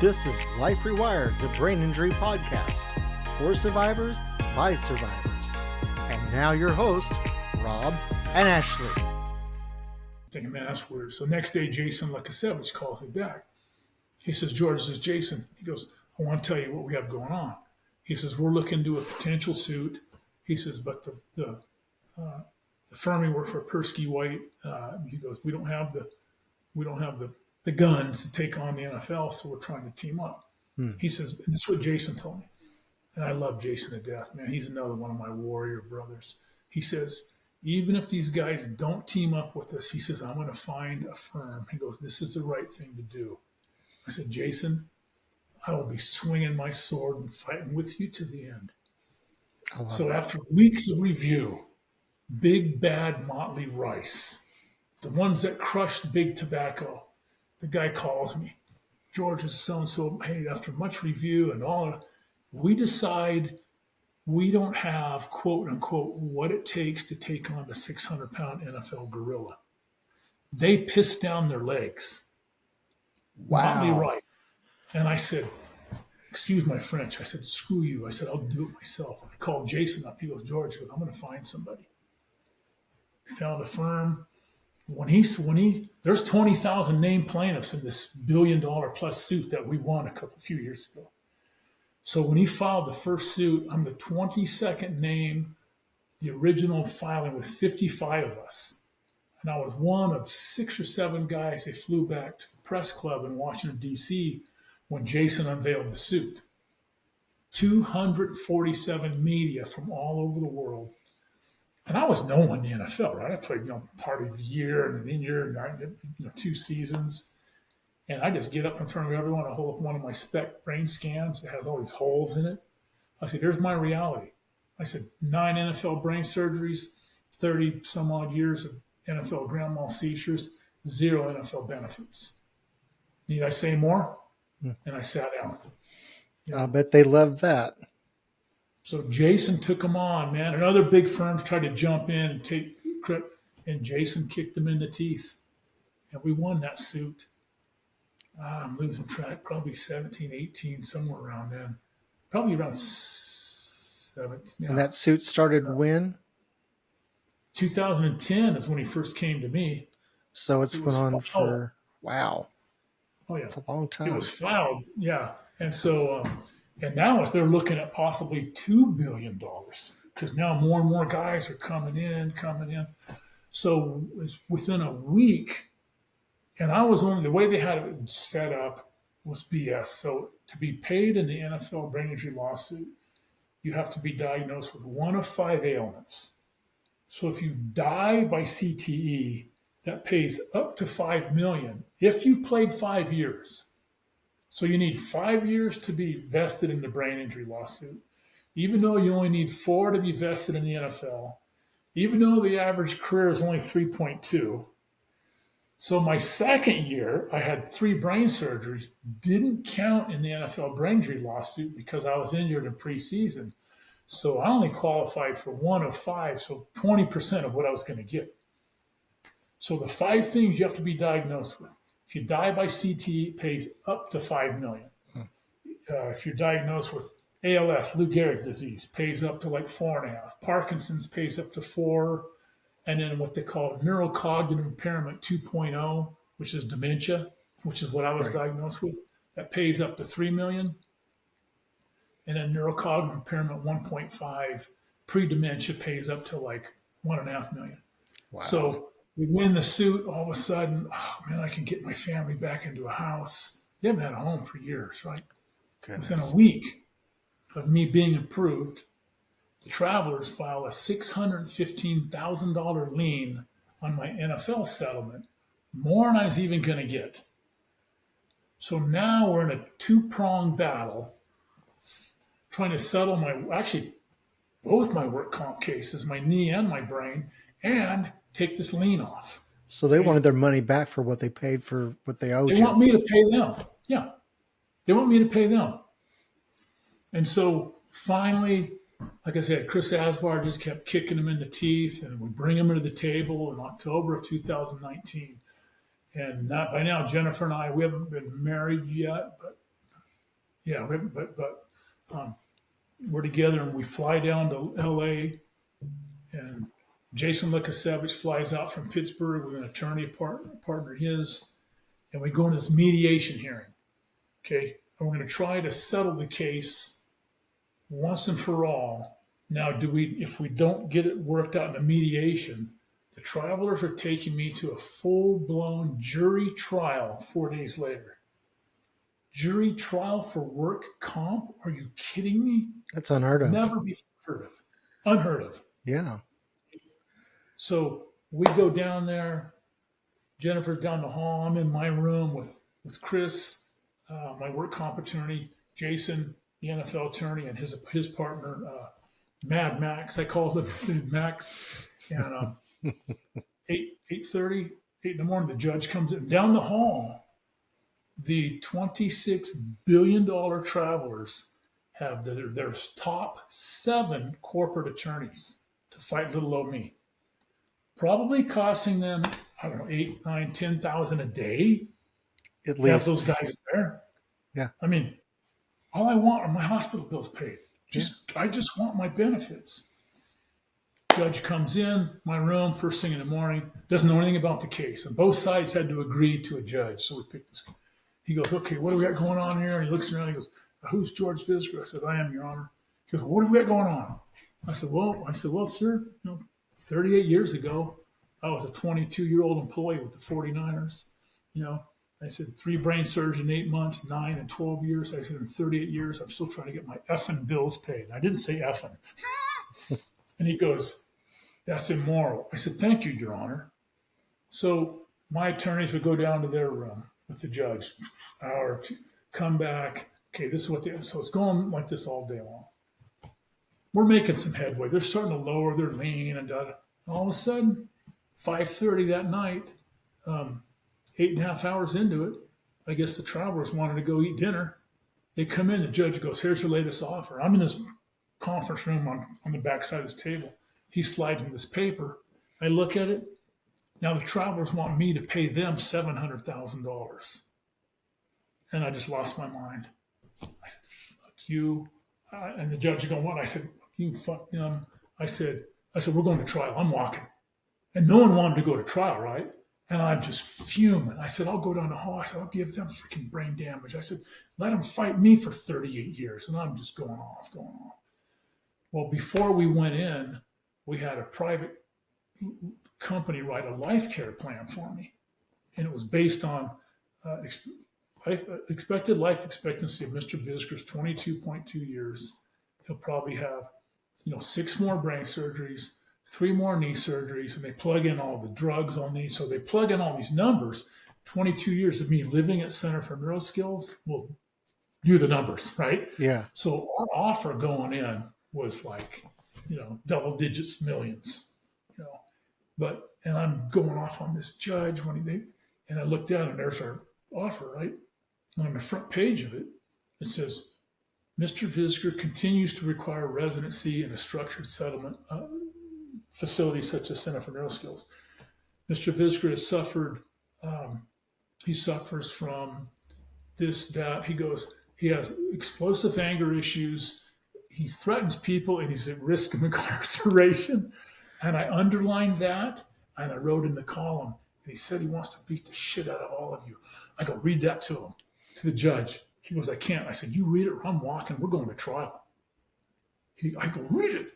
This is Life Rewired, the brain injury podcast for survivors by survivors. And now your hosts, Rob and Ashley. Thinking, man, that's weird. So next day, Jason Lukasevich calls me back. He says, George, this is Jason. He goes, I want to tell you what we have going on. He says, we're looking to do a potential suit. He says, but the firm we work for, Persky White, he goes, we don't have the guns to take on the NFL, so we're trying to team up. He says, and this is what Jason told me. And I love Jason to death, man. He's another one of my warrior brothers. He says, even if these guys don't team up with us, he says, I'm going to find a firm. He goes, this is the right thing to do. I said, Jason, I will be swinging my sword and fighting with you to the end. So after weeks of review, Big Bad Motley Rice, the ones that crushed Big Tobacco, the guy calls me, George is so-and-so, hey, after much review and all, we decide we don't have, quote unquote, what it takes to take on the 600-pound NFL gorilla. They pissed down their legs. Wow. Motley Rice. And I said, excuse my French. I said, screw you. I said, I'll do it myself. And I called Jason up. He goes, George, he goes, I'm going to find somebody. Found a firm. When he there's 20,000 named plaintiffs in this $1 billion plus suit that we won a few years ago. So when he filed the first suit, I'm the 22nd name, the original filing with 55 of us. And I was one of 6 or 7 guys. They flew back to the press club in Washington, D.C. when Jason unveiled the suit. 247 media from all over the world. And I was known in the NFL, right? I played, part of the year and an year, 2 seasons. And I just get up in front of everyone. I hold up one of my spec brain scans. It has all these holes in it. I said, here's my reality. I said, 9 NFL brain surgeries, 30 some odd years of NFL grand mal seizures, 0 NFL benefits. Need I say more? And I sat down. I bet they love that. So Jason took them on, man. And other big firms tried to jump in and take credit, and Jason kicked them in the teeth. And we won that suit. I'm losing track, probably 17, 18, somewhere around then. Probably around 17. Yeah. And that suit started when? 2010 is when he first came to me. So it's been on for, wow. Oh, yeah. It's a long time. It was filed, yeah. And so, and now they're looking at possibly $2 billion because now more and more guys are coming in. So it's within a week, and I was only, the way they had it set up was BS. So to be paid in the NFL brain injury lawsuit, you have to be diagnosed with one of 5 ailments. So if you die by CTE, that pays up to $5 million if you've played 5 years. So you need 5 years to be vested in the brain injury lawsuit, even though you only need 4 to be vested in the NFL, even though the average career is only 3.2. So my second year, I had 3 brain surgeries, didn't count in the NFL brain injury lawsuit because I was injured in preseason. So I only qualified for 1 of 5, so 20% of what I was going to get. So the 5 things you have to be diagnosed with. If you die by CTE, it pays up to $5 million. If you're diagnosed with ALS, Lou Gehrig's disease, pays up to like 4.5. Parkinson's pays up to 4. And then what they call neurocognitive impairment 2.0, which is dementia, which is what I was diagnosed with, that pays up to $3 million. And then neurocognitive impairment 1.5, pre-dementia pays up to like $1.5 million. Wow. So we win the suit. All of a sudden, oh man, I can get my family back into a house. They haven't had a home for years, right? Goodness. Within a week of me being approved, the Travelers file a $615,000 lien on my NFL settlement, more than I was even going to get. So now we're in a 2-pronged battle, trying to settle both my work comp cases, my knee and my brain, and take this lien off. So they wanted their money back for what they paid for what they owed you. They want me to pay them. Yeah. They want me to pay them. And so finally, like I said, Chris Asvar just kept kicking him in the teeth, and we bring him to the table in October of 2019. And by now, Jennifer and I, we haven't been married yet, but Yeah, we're together and we fly down to L.A. and Jason Lukasevich flies out from Pittsburgh with an attorney partner of his, and we go into this mediation hearing. Okay, and we're going to try to settle the case once and for all. Now, if we don't get it worked out in a mediation, the travelers are taking me to a full-blown jury trial 4 days later. Jury trial for work comp? Are you kidding me? That's unheard of. Never before heard of. Unheard of. Yeah. So we go down there. Jennifer's down the hall. I'm in my room with Chris, my work comp attorney, Jason, the NFL attorney, and his partner, Mad Max. I call him his name Max. And 8:30, 8 in the morning, the judge comes in. Down the hall, the $26 billion travelers have their top 7 corporate attorneys to fight little old me. Probably costing them, I don't know, 8, 9, 10,000 a day. At least. Have those guys there. Yeah. I mean, all I want are my hospital bills paid. I just want my benefits. Judge comes in my room first thing in the morning, doesn't know anything about the case. And both sides had to agree to a judge. So we picked this. He goes, okay, what do we got going on here? And he looks around, he goes, who's George Visger? I said, I am, Your Honor. He goes, what do we got going on? I said, well, sir, 38 years ago, I was a 22-year-old employee with the 49er's. I said, 3 brain surgery in 8 months, 9 and 12 years. I said, in 38 years, I'm still trying to get my effing bills paid. And I didn't say effing. And he goes, that's immoral. I said, thank you, Your Honor. So my attorneys would go down to their room with the judge, hour, come back. Okay, this is what so it's going like this all day long. We're making some headway. They're starting to lower their lean and all of a sudden, 5:30 that night, 8.5 hours into it, I guess the travelers wanted to go eat dinner. They come in, the judge goes, here's your latest offer. I'm in this conference room on the back side of this table. He slides me this paper. I look at it. Now the travelers want me to pay them $700,000. And I just lost my mind. I said, fuck you. And the judge going, what? I said, you fuck them. I said, we're going to trial. I'm walking. And no one wanted to go to trial, right? And I'm just fuming. I said, I'll go down the hall. I said, I'll give them freaking brain damage. I said, let them fight me for 38 years. And I'm just going off. Well, before we went in, we had a private company write a life care plan for me. And it was based on expected life expectancy of Mr. Visger's 22.2 years. He'll probably have, 6 more brain surgeries, 3 more knee surgeries, and they plug in all the drugs I'll need. So they plug in all these numbers. 22 years of me living at Center for Neuroskills will do the numbers, right? Yeah. So our offer going in was like, double digits, millions, and I'm going off on this judge and I looked down and there's our offer, right? And on the front page of it, it says, Mr. Visger continues to require residency in a structured settlement facility such as Center for Neuroskills. Mr. Visger has suffered, he suffers from this, that. He goes, he has explosive anger issues. He threatens people and he's at risk of incarceration. And I underlined that and I wrote in the column. And he said he wants to beat the shit out of all of you. I go, read that to him, to the judge. He goes, I can't. I said, you read it or I'm walking. We're going to trial. I go, read it.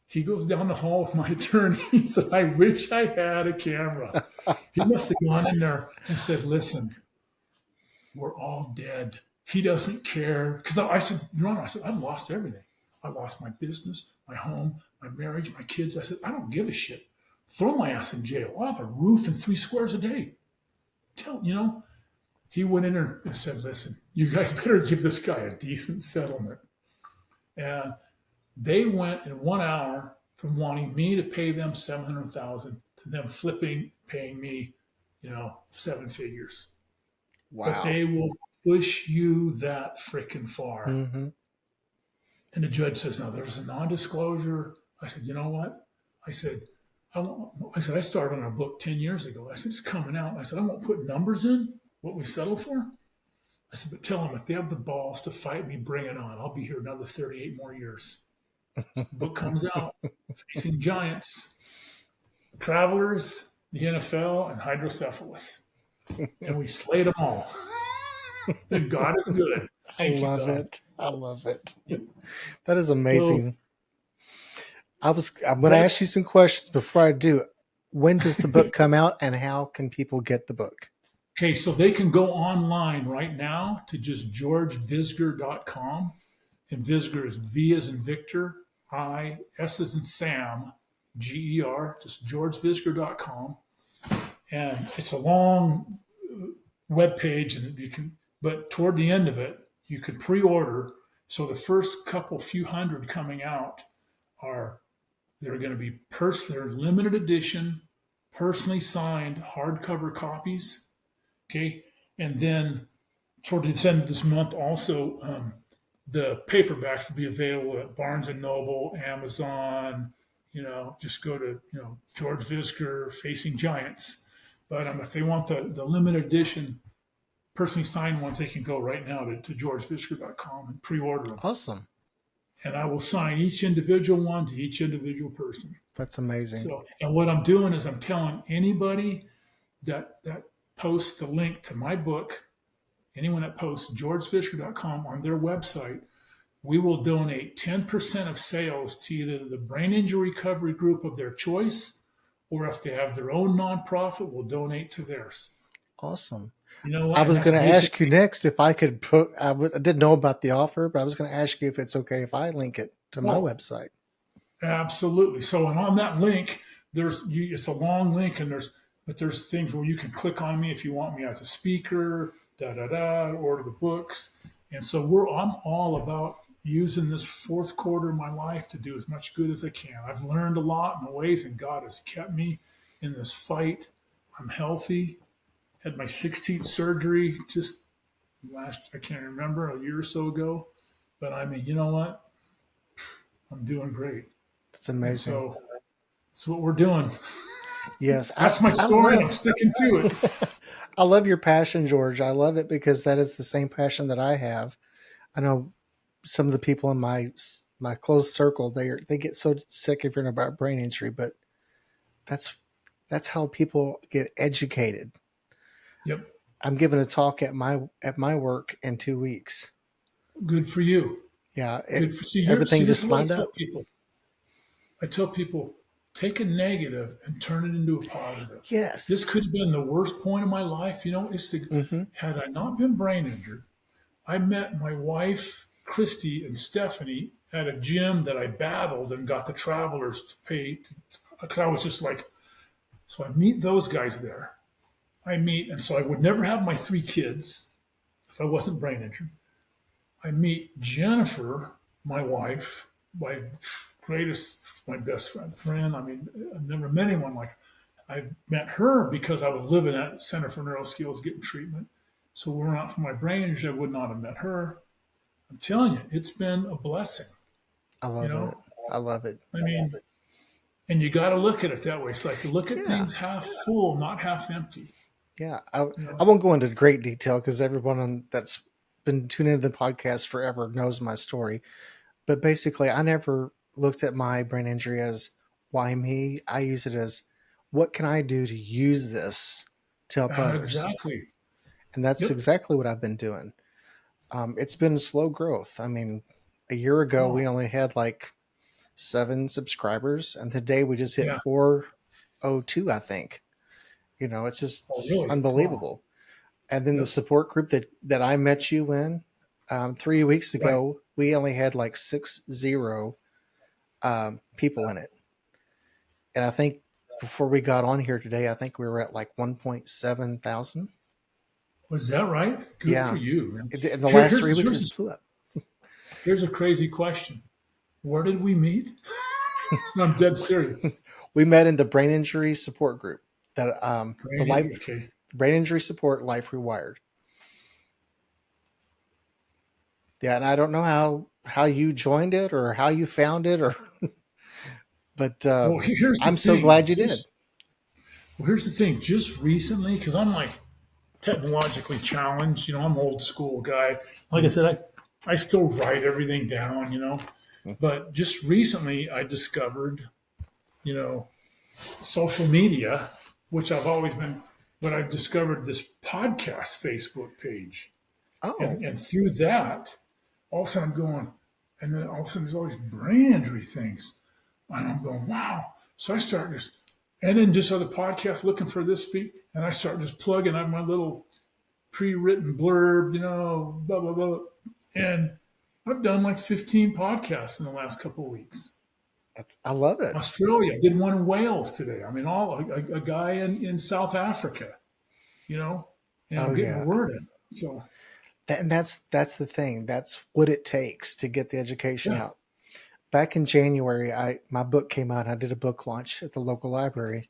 He goes down the hall with my attorney. He said, I wish I had a camera. He must have gone in there and said, listen, we're all dead. He doesn't care. Because I said, Your Honor, I've lost everything. I lost my business, my home, my marriage, my kids. I said, I don't give a shit. Throw my ass in jail. I'll have a roof and 3 squares a day. He went in there and said, listen, you guys better give this guy a decent settlement. And they went in 1 hour from wanting me to pay them $700,000 to them paying me, 7 figures. Wow. But they will push you that freaking far. Mm-hmm. And the judge says, no, there's a non-disclosure. I said, you know what? I said, I started on a book 10 years ago. I said, it's coming out. I said, I won't put numbers in what we settled for. I said, but tell them if they have the balls to fight me, bring it on. I'll be here another 38 more years. So the book comes out, Facing Giants, Travelers, the NFL, and Hydrocephalus. And we slayed them all. God is good. Thank you, God. it. I love it. That is So amazing. I'm going to ask you some questions before I do. When does the book come out, and how can people get the book? okay, so they can go online right now to just georgevisger.com. And Visger is V as in Victor, I, S as in Sam, G-E-R, just georgevisger.com. And it's a long web page, and you can, but toward the end of it, you can pre-order. So the first few hundred coming out they're going to be they're limited edition, personally signed hardcover copies. Okay. And then toward the end of this month, also, the paperbacks will be available at Barnes and Noble, Amazon. Just go to George Visger, Facing Giants. But if they want the limited edition, personally signed ones, they can go right now to georgevisger.com and pre-order them. Awesome. And I will sign each individual one to each individual person. That's amazing. So, and what I'm doing is I'm telling anybody that posts the link to my book, anyone that posts georgevisger.com on their website, we will donate 10% of sales to either the brain injury recovery group of their choice, or if they have their own nonprofit, we'll donate to theirs. Awesome. You know what? I was going to ask you next if I could I didn't know about the offer, but I was going to ask you if it's okay if I link it to my website. Absolutely. So, and on that link, it's a long link, and there's things where you can click on me if you want me as a speaker, order the books. And so I'm all about using this fourth quarter of my life to do as much good as I can. I've learned a lot in the ways, and God has kept me in this fight. I'm healthy. Had my 16th surgery just I can't remember, a year or so ago. But I mean, you know what? I'm doing great. That's amazing. And so that's what we're doing. Yes. That's my story. I'm sticking to it. I love your passion, George. I love it because that is the same passion that I have. I know some of the people in my close circle, they get so sick of hearing about brain injury, but that's how people get educated. Yep. I'm giving a talk at my work in 2 weeks. Good for you. Yeah. Everything just lined up. I tell people, take a negative and turn it into a positive. Yes. This could have been the worst point of my life. Had I not been brain injured, I met my wife, Christy, and Stephanie at a gym that I battled and got the Travelers to pay. Because I was just like, so I meet those guys there. And so I would never have my 3 kids if I wasn't brain injured. I meet Jennifer, my wife, my best friend. I mean, I've never met anyone like I met her because I was living at Center for Neuroskills getting treatment. So were it not for my brain injury, I would not have met her. I'm telling you, it's been a blessing. I love it. I love it. I mean, and you got to look at it that way. It's like look at things half full, not half empty. Yeah. I won't go into great detail because everyone that's been tuning into the podcast forever knows my story. But basically, I never looked at my brain injury as why me. I use it as what can I do to use this to help others. Exactly. And that's exactly what I've been doing. It's been slow growth. I mean, a year ago, we only had like 7 subscribers, and today we just hit 402, I think. It's just unbelievable. Wow. And then the support group that I met you in 3 weeks ago, we only had like 60 people in it. And I think before we got on here today, I think we were at like 1.7 thousand. Was that right? Good for you. In the last 3 weeks, it blew up. Here's a crazy question. Where did we meet? I'm dead serious. We met in the brain injury support group. Brain injury support, Life Rewired. Yeah, and I don't know how you joined it or how you found it, but I'm so glad you did. Well, here's the thing. Just recently, because I'm like, technologically challenged. I'm an old school guy. Like I said, I still write everything down, but just recently I discovered, you know, social media, which I've always been, but I've discovered this podcast Facebook page. Oh, And through that, all of a sudden I'm going, and then all of a sudden there's all these brain injury things. And I'm going, wow. So I start just, and then just other podcasts looking for this speak, and I start just plugging on my little pre-written blurb, blah, blah, blah. And I've done like 15 podcasts in the last couple of weeks. I love it. Australia, did one in Wales today. I mean, a guy in South Africa, and Oh I'm getting the yeah. word in. So, And that's the thing. That's what it takes to get the education yeah. out. Back in January, my book came out. I did a book launch at the local library,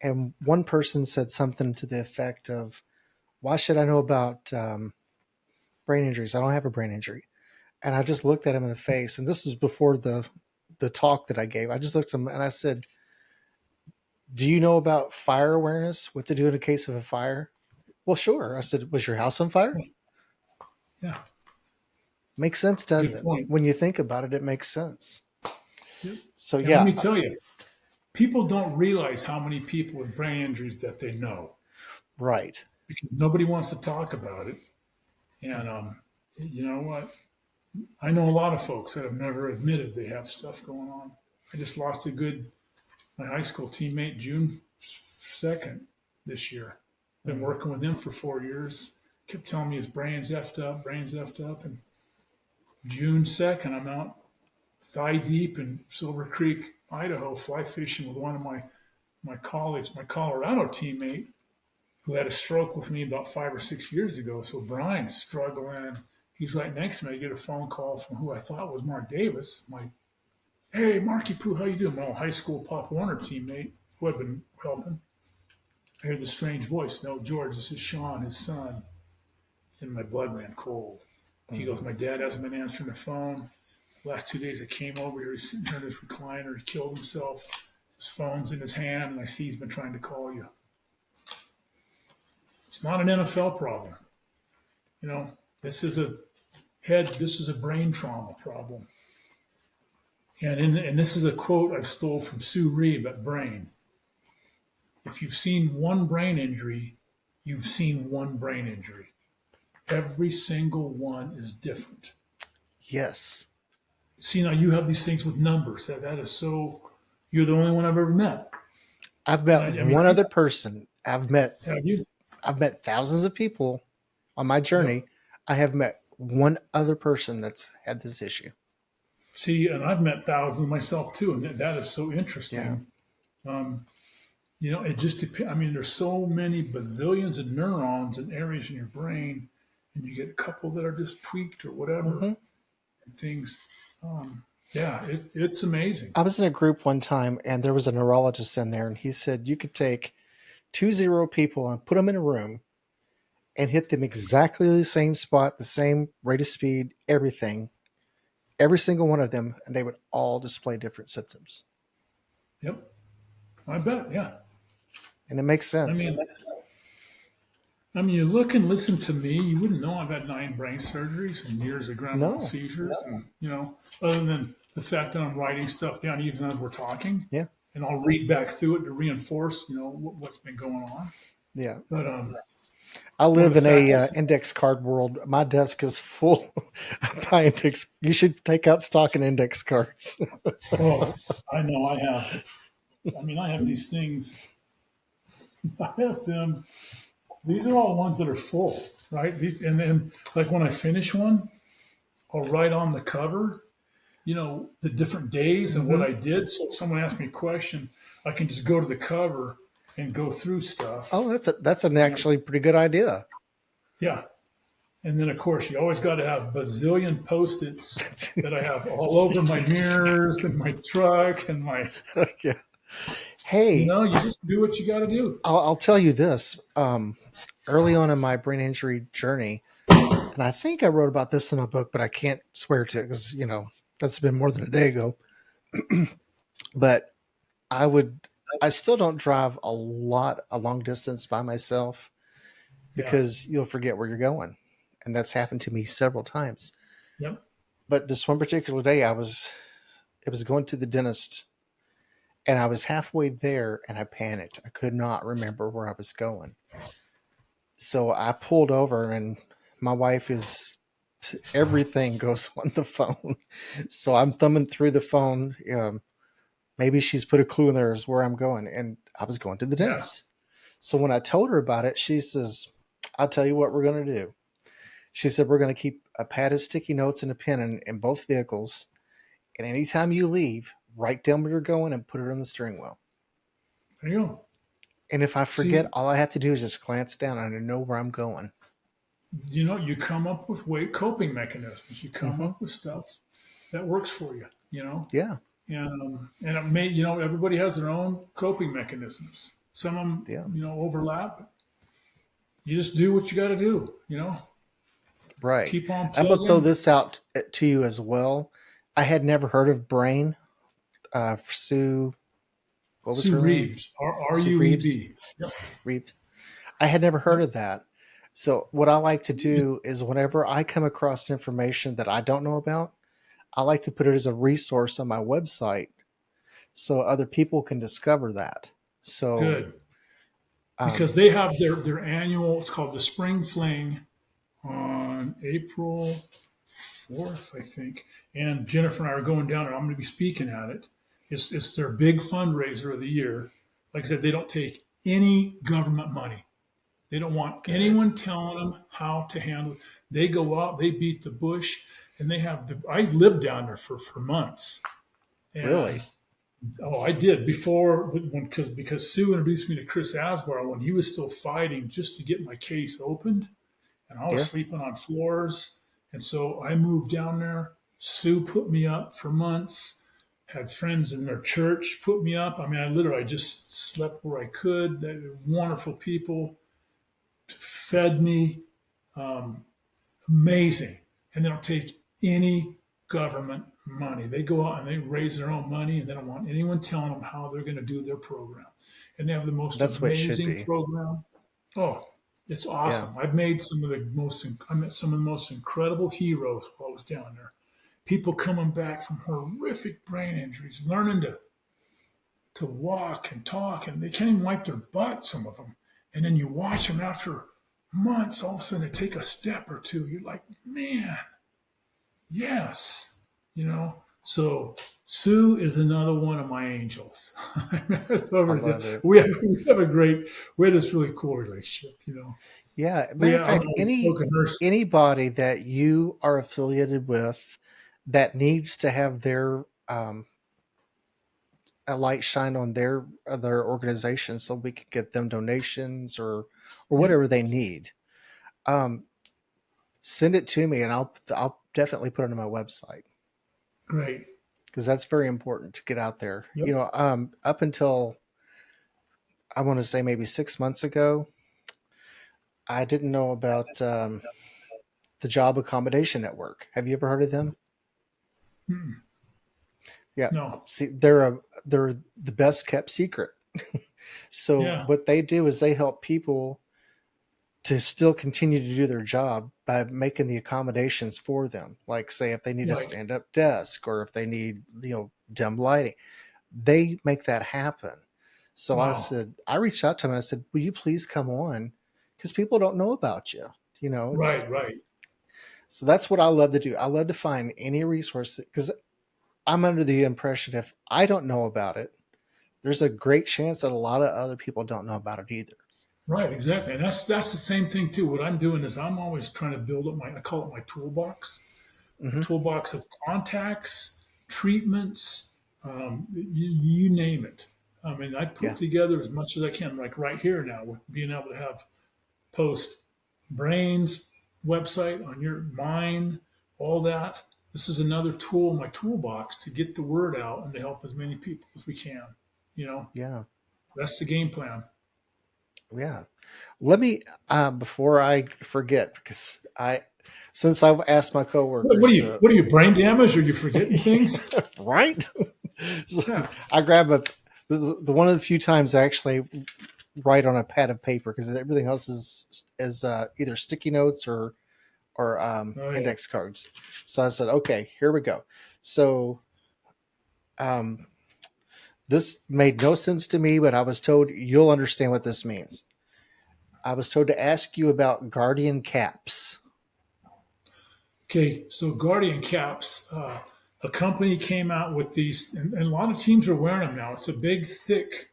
and one person said something to the effect of, "Why should I know about brain injuries? I don't have a brain injury." And I just looked at him in the face, and this was before the talk that I gave. I just looked at him and I said, "Do you know about fire awareness? What to do in a case of a fire?" "Well, sure." I said, "Was your house on fire?" Yeah. Makes sense, doesn't Good it? point. When you think about it, it makes sense. Yep. So And let yeah, me tell you, people don't realize how many people with brain injuries that they know right. because nobody wants to talk about it. And you know what? I know a lot of folks that have never admitted they have stuff going on. I just lost my high school teammate June 2nd this year. Been Mhm. working with him for 4 years. Kept telling me his brain's effed up. And June 2nd, I'm out thigh deep in Silver Creek, Idaho, fly fishing with one of my colleagues, my Colorado teammate, who had a stroke with me about 5 or 6 years ago. So Brian's struggling. He's right next to me. I get a phone call from who I thought was Mark Davis. I'm like, hey, Marky Poo, how you doing? My old high school Pop Warner teammate who had been helping. I hear the strange voice. No, George, this is Sean, his son. And my blood ran cold. He goes, Mhm. my dad hasn't been answering the phone. Last 2 days I came over here, he's sitting here in his recliner. He killed himself. His phone's in his hand, and I see he's been trying to call you. It's not an NFL problem. You know, this is a brain trauma problem. And this is a quote I stole from Sue Reeb at Brain. If you've seen one brain injury, you've seen one brain injury. Every single one is different. Yes. See, now you have these things with numbers. That is so. You're the only one I've ever met. I've And met I mean, one other person. have you? I've met thousands of people on my Yep. journey. I have met one other person that's had this issue. See, and I've met thousands myself too, and that is so Yeah. interesting. Um, it just depends. I mean, there's so many bazillions of neurons and areas in your brain, and you get a couple that are just tweaked or whatever Hmm. and things. Yeah, it's amazing. I was in a group one time and there was a neurologist in there, and he said you could take 20 people and put them in a room and hit them exactly the same spot, the same rate of speed, everything, every single one of them, and they would all display different symptoms. Yep, I bet. Yeah, And it makes I sense. mean, you look and listen to me, you wouldn't know I've had 9 brain surgeries and years of grand mal No. seizures, and other than the fact that I'm writing stuff down even as we're talking, Yeah. and I'll read back through it to reinforce, what's been going on. Yeah. But I or live the in fact a is, index card world. My desk is full of my index. You should take out stock in index cards. oh, I know I have. I mean, I have these things. I have them. These are all ones that are full, right? These, and then like when I finish one, I'll write on the cover, the different days and what Hmm. I did. So if someone asks me a question, I can just go to the cover and go through stuff. Oh, that's an And actually pretty good idea. yeah. And then, of course, you always got to have bazillion post-its that I have all over my mirrors and my truck and Yeah. Hey, you just do what you got to do. I'll tell you this. Early on in my brain injury journey, and I think I wrote about this in a book, but I can't swear to it because that's been more than a day ago. But I would, I still don't drive a long distance by myself. Yeah. because you'll forget where you're going. And that's happened to me several times. Yep. But this one particular day, it was going to the dentist, and I was halfway there and I panicked. I could not remember where I was going. So I pulled over, and my wife is everything goes on the phone. So I'm thumbing through the phone. Maybe she's put a clue in there as where I'm going, and I was going to the Yeah. dentist. So when I told her about it, she says, "I'll tell you what we're going to do." She said, "We're going to keep a pad of sticky notes and a pen in both vehicles, and anytime you leave, write down where you're going and put it on the steering wheel. There you go. And if I forget, See, all I have to do is just glance down and I know where I'm going." you come up with weight coping mechanisms. You come Hmm. up with stuff that works for you. Yeah, And it may, everybody has their own coping mechanisms. Some of them, yeah, overlap. You just do what you got to do. right. Keep on I'm gonna throw plugging. this out to you as well. I had never heard of Brain. Sue, what was Sue her name? Reeves, Sue Reeves. RUEB. Yep. Reeves. I had never heard Yep. of that. So what I like to do is whenever I come across information that I don't know about, I like to put it as a resource on my website so other people can discover that. So Good. Because um, they have their annual, it's called the Spring Fling on April 4th, I think. And Jennifer and I are going down and I'm going to be speaking at it. It's their big fundraiser of the year. Like I said, they don't take any government money. They don't want good. anyone telling them how to handle it. They go out, they beat the bush, and they have I lived down there for months. And Really? oh, I did before because Sue introduced me to Chris Asbar when he was still fighting just to get my case opened, and I was Yeah. sleeping on floors. And so I moved down there. Sue put me up for months. Had friends in their church put me up. I mean, I just slept where I could. They were wonderful people, fed me, um, amazing. And they don't take any government money. They go out and they raise their own money, and they don't want anyone telling them how they're going to do their program. And they have the most That's what it should amazing be. program. Oh, it's Yeah. awesome. I met some of the most incredible heroes while I was down there. People coming back from horrific brain injuries, learning to walk and talk, and they can't even wipe their butt, some of them. And then you watch them after months, all of a sudden they take a step or two. You're like, man, yes, So Sue is another one of my angels. I love it. We have this really cool relationship. Yeah. We Matter of I'm fact, always poking her. anybody that you are affiliated with that needs to have their a light shine on their organization so we can get them donations or Yep, whatever they need. Um, Send it to me and I'll definitely put it on my website great. because that's very important to get out there. Yep. Up until I want to say maybe 6 months ago, I didn't know about the Job Accommodation Network. Have you ever heard of them? Mm-mm. Yeah. No. See, they're the best kept secret. So Yeah. what they do is they help people to still continue to do their job by making the accommodations for them. Like say if they need a Right. stand up desk or if they need, dim lighting, they make that happen. So Wow. I reached out to him and I said, "Will you please come on? Because people don't know about you. It's Right. Right. so that's what I love to do. I love to find any resource because I'm under the impression if I don't know about it, there's a great chance that a lot of other people don't know about it either." Right. Exactly. And that's the same thing too. What I'm doing is I'm always trying to build up I call it my toolbox. A Hmm. toolbox of contacts, treatments, you name it. I mean, I put Yeah. together as much as I can, like right here now, with being able to have post brains website on your mind, all that. This is another tool in my toolbox to get the word out and to help as many people as we can. You know, Yeah. that's the game plan. Yeah. Let me before I forget, because I since I've asked my What, what coworkers are you? to What are you? Brain damaged? Are you forgetting things? right. So Yeah. I grab the one of the few times actually write on a pad of paper because everything else is either sticky notes or Oh yeah. index cards. So I said, okay, here we go. So um, this made no sense to me, but I was told you'll understand what this means. I was told to ask you about Guardian caps. Okay, so Guardian caps, a company came out with these, and a lot of teams are wearing them now. It's a big, thick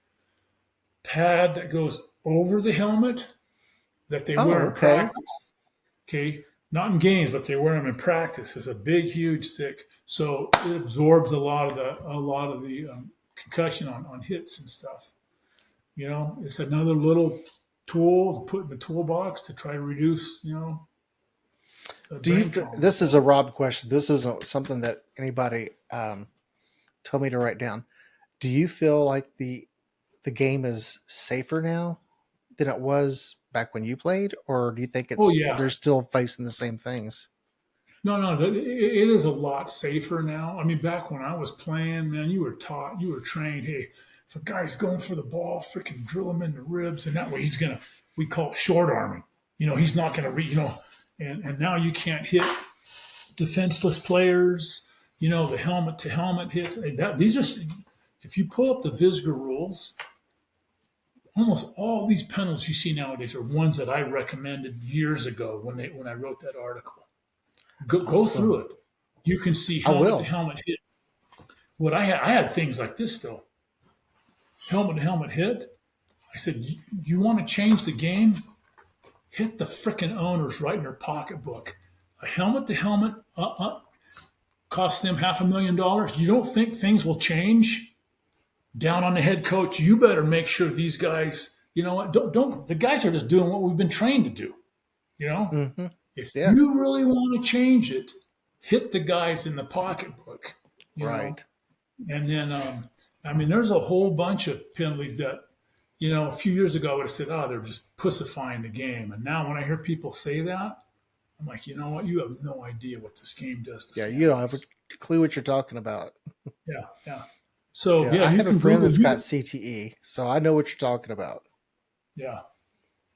pad that goes over the helmet that they wear Oh, in okay. practice. Okay, not in games, but they wear them in practice. It's a big, huge, thick, so it absorbs a lot of the concussion on hits and stuff. It's another little tool to put in the toolbox to try to reduce, the Do you? brain trauma. This is a Rob question. This isn't something that anybody told me to write down. Do you feel like the game is safer now than it was back when you played, or do you think Oh it's yeah, they're still facing the same things? no, no, it is a lot safer now. I mean, back when I was playing, man, you were trained. Hey, if a guy's going for the ball, freaking drill him in the ribs, and that way we call it short arming. He's not gonna and now you can't hit defenseless players. The helmet to helmet hits. These are, if you pull up the Visger rules, almost all these penalties you see nowadays are ones that I recommended years ago when I wrote that article. Go through Awesome. it. You can see I helmet to will. helmet hit. What I had things like this still. Helmet to helmet hit. I said, you want to change the game? Hit the frickin' owners right in their pocketbook. A helmet to helmet costs them $500,000. You don't think things will change? Down on the head coach, you better make sure these guys, you know what? Don't the guys are just doing what we've been trained to do. You know, Hmm. if Yeah. you really want to change it, hit the guys in the pocketbook. You know, Right. and then I mean, there's a whole bunch of penalties that a few years ago I would have said, oh, they're just pussifying the game. And now when I hear people say that, I'm like, you know what? You have no idea what this game does to Yeah. You don't have families. a clue what you're talking about. Yeah, yeah. So Yeah. yeah, I you have a can friend Google that's got you. CTE, so I know what you're talking about. Yeah.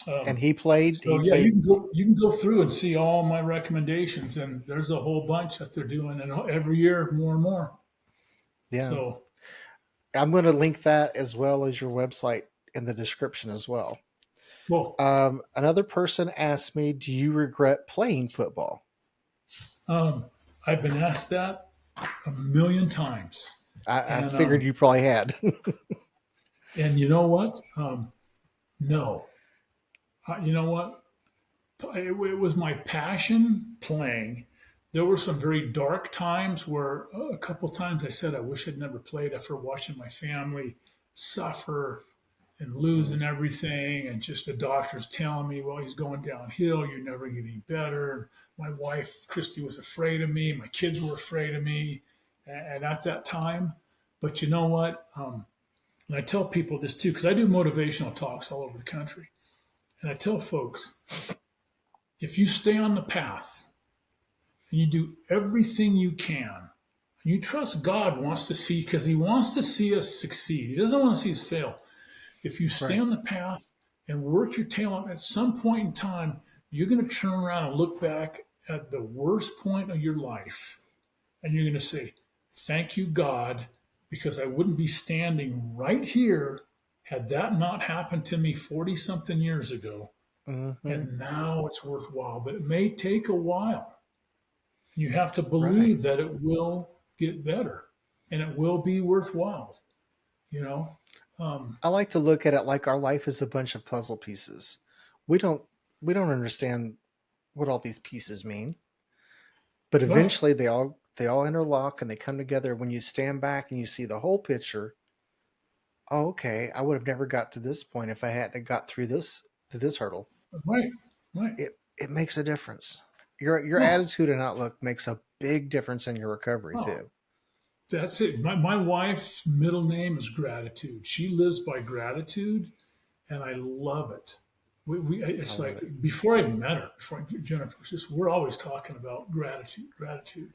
And Um, he played. He so yeah, you played. can go you can go through and see all my recommendations, and there's a whole bunch that they're doing, and every year more and more. Yeah. So I'm going to link that as well as your website in the description as well. cool. Another person asked me, "Do you regret playing football?" Um, I've been asked that a million times, I and figured you probably had. you know what? No, you know what? It was my passion playing. There were some very dark times where a couple times I said I wish I'd never played after watching my family suffer and Mm, losing everything, and just the doctors telling me, well, he's going downhill, you're never getting better. And my wife Christy was afraid of me, my kids were afraid of me, and at that time. But you know what? And I tell people this too, because I do motivational talks all over the country, and I tell folks, if you stay on the path and you do everything you can, and you trust God wants to see, because He wants to see us succeed, He doesn't want to see us fail. If you stay right. on the path and work your tail off, at some point in time, you're going to turn around and look back at the worst point of your life, and you're going to say, thank you, God, because I wouldn't be standing right here had that not happened to me 40 something years ago. Hmm. And now it's worthwhile, but it may take a while. You have to Right. believe that it will get better and it will be worthwhile, you know? Um, I like to look at it like our life is a bunch of puzzle pieces. We don't we don't understand what all these pieces mean, but right. eventually they all interlock and they come together when you stand back and you see the whole picture. Oh, okay, I would have never got to this point if I hadn't got through this hurdle. Right, right. It makes a difference. Your Oh, attitude and outlook makes a big difference in your recovery oh, too. that's it. My wife's middle name is Gratitude. She lives by gratitude, and I love it. I It's love like it. before I even met her, before Jennifer, it's just we're always talking about gratitude, gratitude,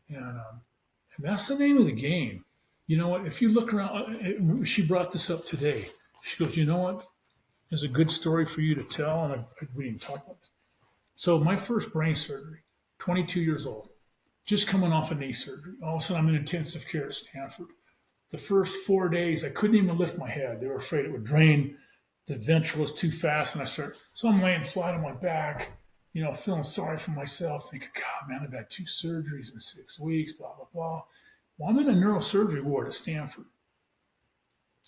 and that's the name of the game. You know what? If you look around, she brought this up today. She goes, you know what? is a good story for you to tell, and we didn't talk about this. So my first brain surgery, 22 years old, just coming off a knee surgery. All of a sudden, I'm in intensive care at Stanford. The first 4 days, I couldn't even lift my head. They were afraid it would drain the ventricles too fast, and so I'm laying flat on my back, feeling sorry for myself, thinking, God, man, I've had 2 surgeries in 6 weeks, blah, blah, blah. Well, I'm in a neurosurgery ward at Stanford.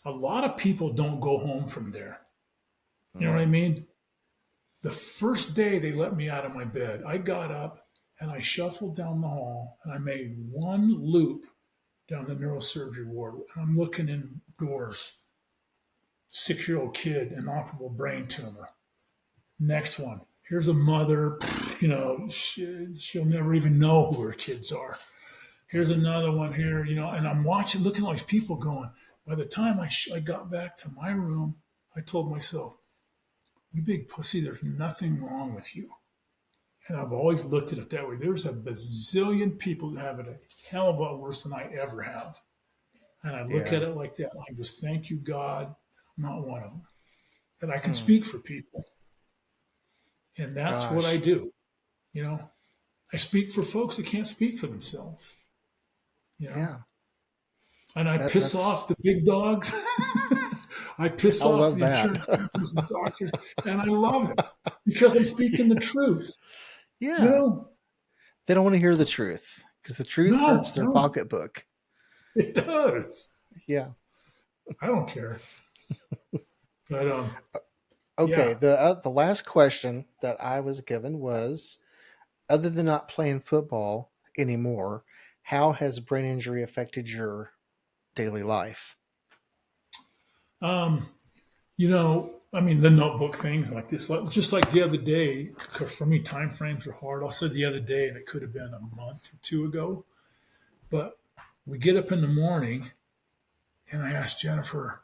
A lot of people don't go home from there. You know what I mean? The first day they let me out of my bed, I got up and I shuffled down the hall and I made one loop down the neurosurgery ward. I'm looking indoors. 6-year-old kid, inoperable brain tumor. Next one. Here's a mother, she'll never even know who her kids are. Here's another one here, and I'm looking at all these people going. By the time I got back to my room, I told myself, you big pussy, there's nothing wrong with you. And I've always looked at it that way. There's a bazillion people that have it a hell of a lot worse than I ever have. And I look at it like that. I just thank you, God, I'm not one of them. And I can speak for people. And that's what I do. I speak for folks that can't speak for themselves. Yeah. And I piss off the big dogs. I piss off the insurance companies and doctors, and I love it because I'm speaking the truth. Yeah. They don't want to hear the truth because the truth hurts their pocketbook. It does. Yeah. I don't care. But okay. The last question that I was given was, other than not playing football anymore, how has brain injury affected your daily life? The notebook things like this, just like the other day, because for me, time frames are hard. I said the other day, and it could have been a month or two ago, but we get up in the morning, and I asked Jennifer,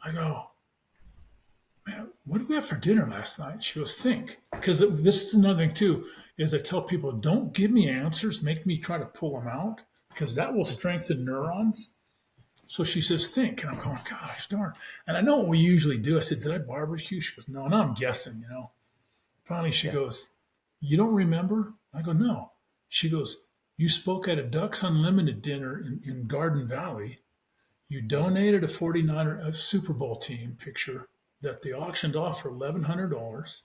I go, man, what did we have for dinner last night? She goes, think. Because this is another thing, too, is I tell people, don't give me answers, make me try to pull them out, because that will strengthen neurons. So she says, think. And I'm going, gosh, darn. And I know what we usually do. I said, did I barbecue? She goes, no, I'm guessing, Finally, she goes, you don't remember? I go, no. She goes, you spoke at a Ducks Unlimited dinner in Garden Valley. You donated a 49er Super Bowl team picture that they auctioned off for $1,100.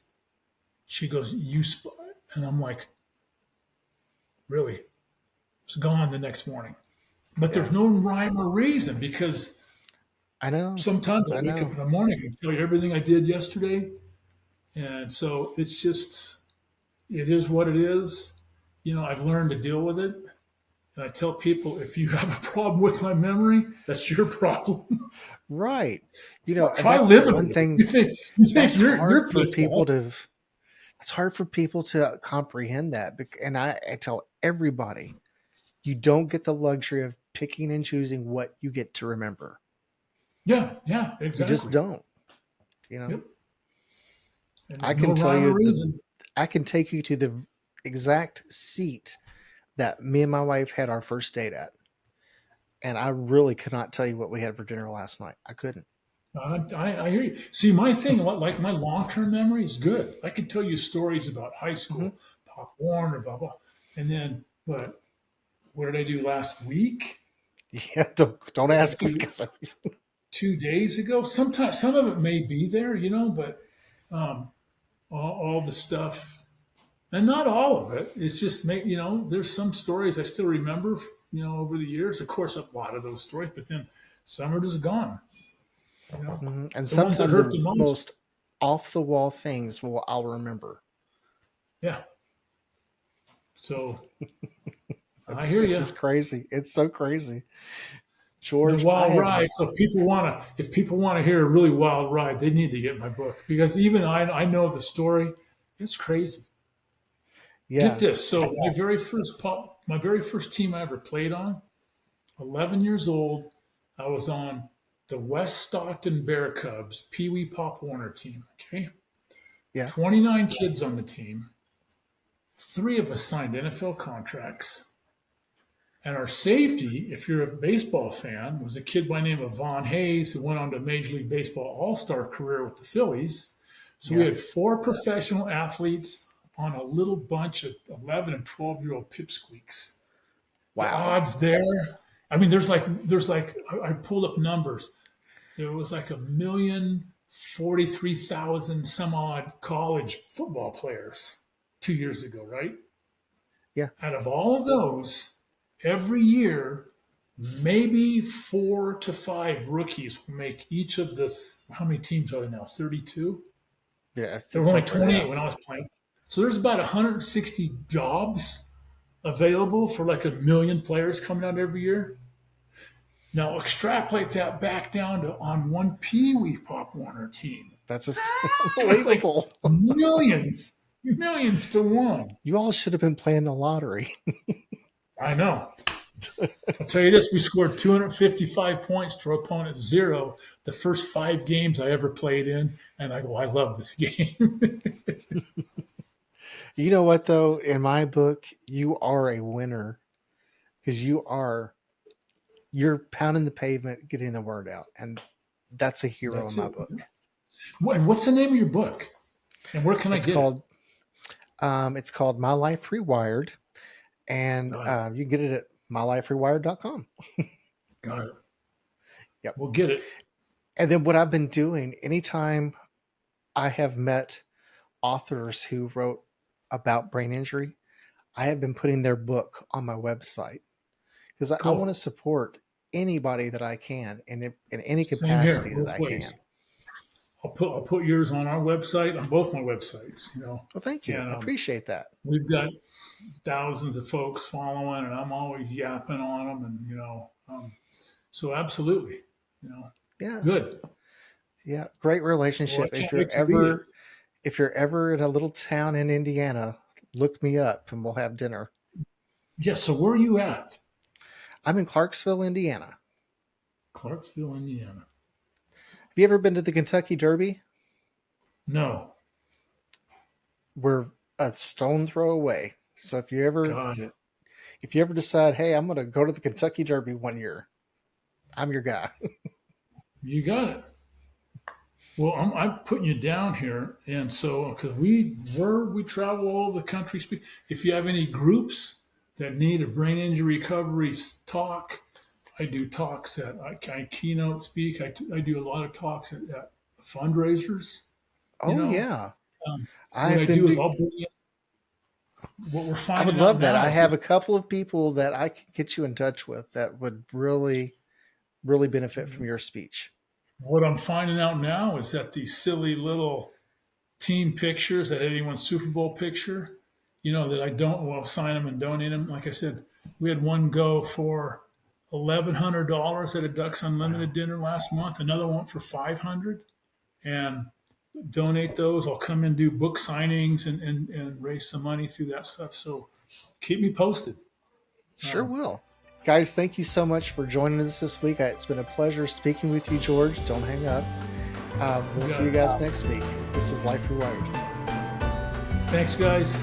She goes, and I'm like, really? It's gone the next morning. But there's no rhyme or reason because I know sometimes I wake up in the morning and tell you everything I did yesterday. And so it's just, it is what it is. I've learned to deal with it. And I tell people, if you have a problem with my memory, that's your problem. Right. Try living one with thing it. that's hard for people to. It's hard for people to comprehend that. And I tell everybody, you don't get the luxury of picking and choosing what you get to remember. Yeah, exactly. You just don't. Yep. I can tell you, I can take you to the exact seat that me and my wife had our first date at. And I really could not tell you what we had for dinner last night. I couldn't. I hear you. See, my thing, like my long-term memory is good. I can tell you stories about high school, Pop Warner, blah, blah. And then, but what did I do last week? Yeah, don't ask me. 2 days ago. Sometimes some of it may be there, but all the stuff, and not all of it. It's just there's some stories I still remember, over the years. Of course, a lot of those stories, but then some are just gone. And sometimes the most off the wall things I'll remember. Yeah. So I hear you. It's crazy. It's so crazy. George, wild ride. So if people want to hear a really wild ride, they need to get my book because even I know the story. It's crazy. Yeah. Get this. So my very first team I ever played on, 11 years old, I was on the West Stockton Bear Cubs Pee Wee Pop Warner team. Okay. Yeah. 29 kids on the team. 3 of us signed NFL contracts. And our safety, if you're a baseball fan, was a kid by the name of Von Hayes who went on to Major League Baseball All-Star career with the Phillies. So we Yeah. had 4 professional athletes on a little bunch of 11 and 12-year-old pipsqueaks. The Wow. odds there, I mean, I pulled up numbers. There was like 1,043,000 some odd college football players 2 years ago, right? Yeah. Out of all of those, every year, maybe 4 to 5 rookies will make each of the, how many teams are there now? 32? Yeah. There were It's only up there. 28 Yeah. when I was playing. So there's about 160 jobs available for like 1 million players coming out every year. Now extrapolate that back down to on one Pee Wee Pop Warner team. That's Like unbelievable. millions, millions to one. You all should have been playing the lottery. I know. I'll tell you this: we scored 255 points to our opponent's 0 the first 5 games I ever played in, and I go, I love this game. You know what, though? In my book, you are a winner because you're pounding the pavement, getting the word out, and that's a hero in That's my it. book. And what's the name of your book? And where can I It's get called it's called My Life Rewired, and it? you can get it at myliferewired.com. Got it. Yep. We'll get it. And then what I've been doing, anytime I have met authors who wrote about brain injury, I have been putting their book on my website because I want to Cool. support anybody that I can in any Same here, capacity that both I can. ways. I'll put yours on our website, on both my websites. Well, thank you. And I appreciate that. we've got thousands of folks following, and I'm always yapping on them, and so absolutely, Yeah. good. Yeah. Great Well, relationship. I can't wait to read it. If you're ever in a little town in Indiana, look me up and we'll have dinner. Yes. So where are you at? I'm in Clarksville, Indiana. Clarksville, Indiana. Have you ever been to the Kentucky Derby? No, We're a stone throw away. So got it. if you ever decide, hey, I'm going to go to the Kentucky Derby one year, I'm your guy. You got it. Well, I'm putting you down here, and so because we travel all over the country. If you have any groups that need a brain injury recovery talk, I do talks I keynote speak. I do a lot of talks at fundraisers. You Oh know, yeah, um, what I've I been. do is Do, I'll bring in, what we're I would finding out love that. now I is have this, a couple of people that I could get you in touch with that would really benefit from your speech. what I'm finding out now is that these silly little team pictures, that anyone's Super Bowl picture, that I don't, well, sign them and donate them. Like I said, we had one go for $1,100 at a Ducks Wow. Unlimited dinner last month. Another one for 500, and donate those. I'll come and do book signings and raise some money through that stuff. So keep me posted. Sure Um, will. Guys, thank you so much for joining us this week. It's been a pleasure speaking with you, George. Don't hang up. you We'll got see you it. guys next week. This is Life Rewired. Thanks, guys.